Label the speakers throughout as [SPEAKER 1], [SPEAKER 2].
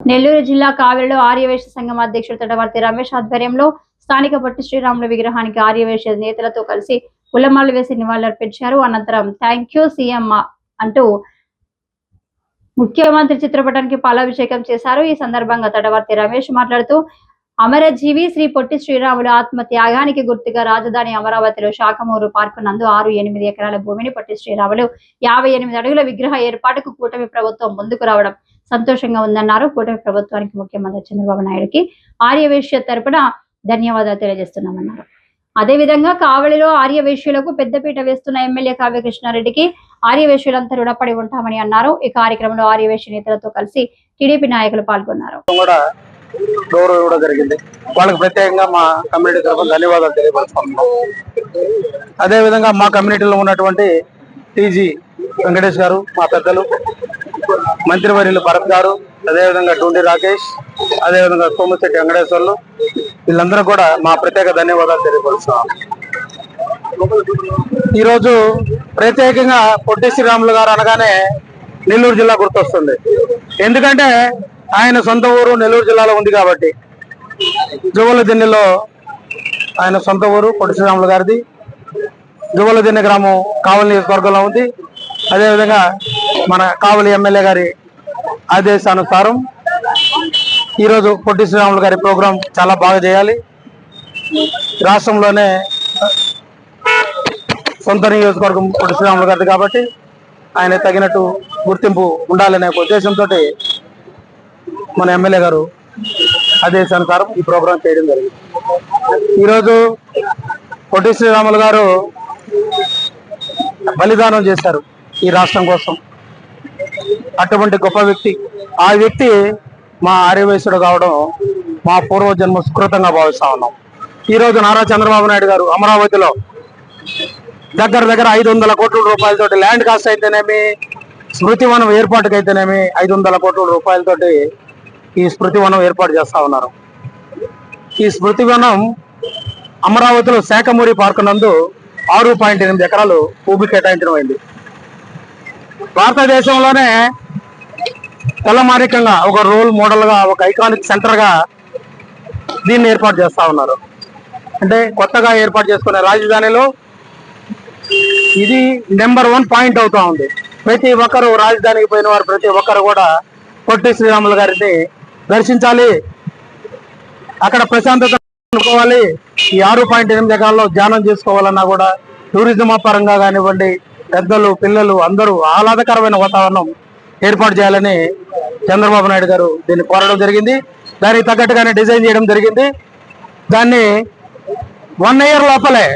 [SPEAKER 1] నెల్లూరు జిల్లా కావలిలో ఆర్యవైశ్య సంఘం అధ్యక్షుడు తడవర్తి రమేష్ ఆధ్వర్యంలో స్థానిక పొట్టి శ్రీరాములు విగ్రహానికి ఆర్యవైశ్య నేతలతో కలిసి పూలమాలలు వేసి నివాళులర్పించారు. అనంతరం థ్యాంక్ యూ సీఎం అంటూ ముఖ్యమంత్రి చిత్రపటానికి పాలాభిషేకం చేశారు. ఈ సందర్భంగా తడవర్తి రమేష్ మాట్లాడుతూ అమరజీవి శ్రీ పొట్టి శ్రీరాములు ఆత్మ త్యాగానికి గుర్తుగా రాజధాని అమరావతిలో శాఖమూరు పార్కు నందు 6-8 ఎకరాల భూమిని పొట్టి శ్రీరాములు 58 అడుగుల విగ్రహ ఏర్పాటుకు కూటమి ప్రభుత్వం ముందుకు రావడం సంతోషంగా ఉందన్నారు. కూటమి ప్రభుత్వానికి ముఖ్యమంత్రి చంద్రబాబు నాయుడుకి ఆర్యవైశ్య తరపున ధన్యవాదాలు తెలియజేస్తున్నామన్నారు. అదేవిధంగా కావలిలో ఆర్యవైశ్యులకు పెద్దపీట వేస్తున్న ఎమ్మెల్యే కావ్య కృష్ణారెడ్డికి ఆర్యవైశ్యులంతా రుణపడి ఉంటామని అన్నారు. ఈ కార్యక్రమంలో ఆర్యవైశ్య నేతలతో కలిసి టీడీపీ నాయకులు పాల్గొన్నారు.
[SPEAKER 2] గౌరవం ఇవ్వడం జరిగింది. వాళ్ళకి ప్రత్యేకంగా మా కమ్యూనిటీ తరఫున ధన్యవాదాలు తెలియపరుస్తున్నాం. అదేవిధంగా మా కమ్యూనిటీలో ఉన్నటువంటి టీజీ వెంకటేష్ గారు, మా పెద్దలు మంత్రివర్యులు భరత్ గారు, అదేవిధంగా డూండి రాకేష్, అదేవిధంగా సోమశెట్టి వెంకటేశ్వర్లు, వీళ్ళందరూ కూడా మా ప్రత్యేక ధన్యవాదాలు తెలియపరుస్తున్నాం. ఈరోజు ప్రత్యేకంగా పొట్టి శ్రీరాములు గారు అనగానే నెల్లూరు జిల్లా గుర్తొస్తుంది. ఎందుకంటే ఆయన సొంత ఊరు నెల్లూరు జిల్లాలో ఉంది కాబట్టి. జువ్వలదిన్నెలో ఆయన సొంత ఊరు పొట్టి శ్రీరాములు గారిది. జువ్వలదిన్నె గ్రామం కావలి నియోజకవర్గంలో ఉంది. అదేవిధంగా మన కావలి ఎమ్మెల్యే గారి ఆదేశానుసారం ఈరోజు పొట్టి శ్రీరాములు గారి ప్రోగ్రాం చాలా బాగా చేయాలి. రాష్ట్రంలోనే సొంత నియోజకవర్గం పొట్టి శ్రీరాములు గారిది కాబట్టి ఆయన తగినట్టు గుర్తింపు ఉండాలనే ఉద్దేశంతో మన ఎమ్మెల్యే గారు ఆదేశానుసారం ఈ ప్రోగ్రాం చేయడం జరిగింది. ఈరోజు పొట్టి శ్రీరాములు గారు బలిదానం చేశారు ఈ రాష్ట్రం కోసం. అటువంటి గొప్ప వ్యక్తి. ఆ వ్యక్తి మా ఆర్యవైశ్యుడు కావడం మా పూర్వజన్మ సుకృతంగా భావిస్తా ఉన్నాం. ఈరోజు నారా చంద్రబాబు నాయుడు గారు అమరావతిలో దగ్గర 500 కోట్ల రూపాయలతోటి ల్యాండ్ కాస్ట్ అయితేనేమి, స్మృతివనం ఏర్పాటుకైతేనేమి 500 కోట్ల రూపాయలతోటి ఈ స్మృతివనం ఏర్పాటు చేస్తా ఉన్నారు. ఈ స్మృతివనం అమరావతిలో శాఖమూరి పార్కు నందు 6.8 ఎకరాలు భూమి కేటాయించడం. భారతదేశంలోనే తలమానికంగా ఒక రోల్ మోడల్ గా, ఒక ఐకానిక్ సెంటర్ గా దీన్ని ఏర్పాటు చేస్తా ఉన్నారు. అంటే కొత్తగా ఏర్పాటు చేసుకునే రాజధానిలో ఇది నెంబర్ 1 పాయింట్ అవుతా ఉంది. ప్రతి ఒక్కరు రాజధానికి పోయిన వారు ప్రతి ఒక్కరు కూడా పొట్టి శ్రీరాములు గారిని దర్శించాలి, అక్కడ ప్రశాంతత అనుకోవాలి. ఈ 6.8 ఎకరాల్లో ధ్యానం చేసుకోవాలన్నా కూడా టూరిజం పరంగా కానివ్వండి, పెద్దలు పిల్లలు అందరూ ఆహ్లాదకరమైన వాతావరణం ఏర్పాటు చేయాలని చంద్రబాబు నాయుడు గారు దీన్ని కోరడం జరిగింది. దానికి తగ్గట్టుగానే డిజైన్ చేయడం జరిగింది. దాన్ని 1 year లోపలే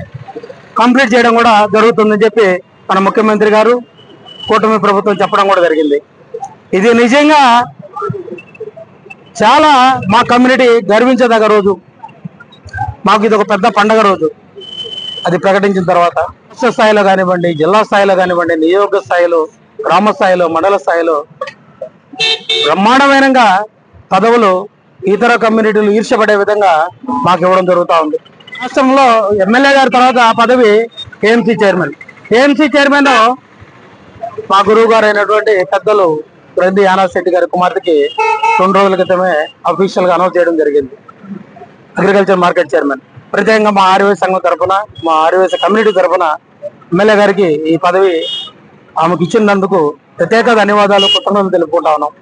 [SPEAKER 2] కంప్లీట్ చేయడం కూడా జరుగుతుందని చెప్పి మన ముఖ్యమంత్రి గారు, కూటమి ప్రభుత్వం చెప్పడం కూడా జరిగింది. ఇది నిజంగా చాలా మా కమ్యూనిటీ గర్వించదగ్గ రోజు. మాకు ఇది ఒక పెద్ద పండగ రోజు. అది ప్రకటించిన తర్వాత రాష్ట్ర స్థాయిలో కానివ్వండి, జిల్లా స్థాయిలో కానివ్వండి, నియోజక స్థాయిలో, గ్రామ స్థాయిలో, మండల స్థాయిలో బ్రహ్మాండమైనగా పదవులు ఇతర కమ్యూనిటీలు ఈర్ష్యపడే విధంగా మాకు ఇవ్వడం జరుగుతూ ఉంది. రాష్ట్రంలో ఎమ్మెల్యే గారి తర్వాత ఆ పదవి ఏఎంసీ చైర్మన్. ఏఎంసీ చైర్మన్ మా గురువు గారు అయినటువంటి పెద్దలు రెడ్డి యానాశెట్టి గారి కుమార్తెకి 2 రోజుల క్రితమే అఫీషియల్ గా అనౌన్స్ చేయడం జరిగింది. Agriculture market chairman. ప్రత్యేకంగా మా ఆర్యవైశ్య సంఘం తరఫున, మా ఆర్యవైశ్య కమ్యూనిటీ తరఫున ఎమ్మెల్యే గారికి ఈ పదవి ఆమెకు ఇచ్చినందుకు ప్రత్యేక ధన్యవాదాలు, కృతజ్ఞతలు తెలుపుకుంటా ఉన్నాం.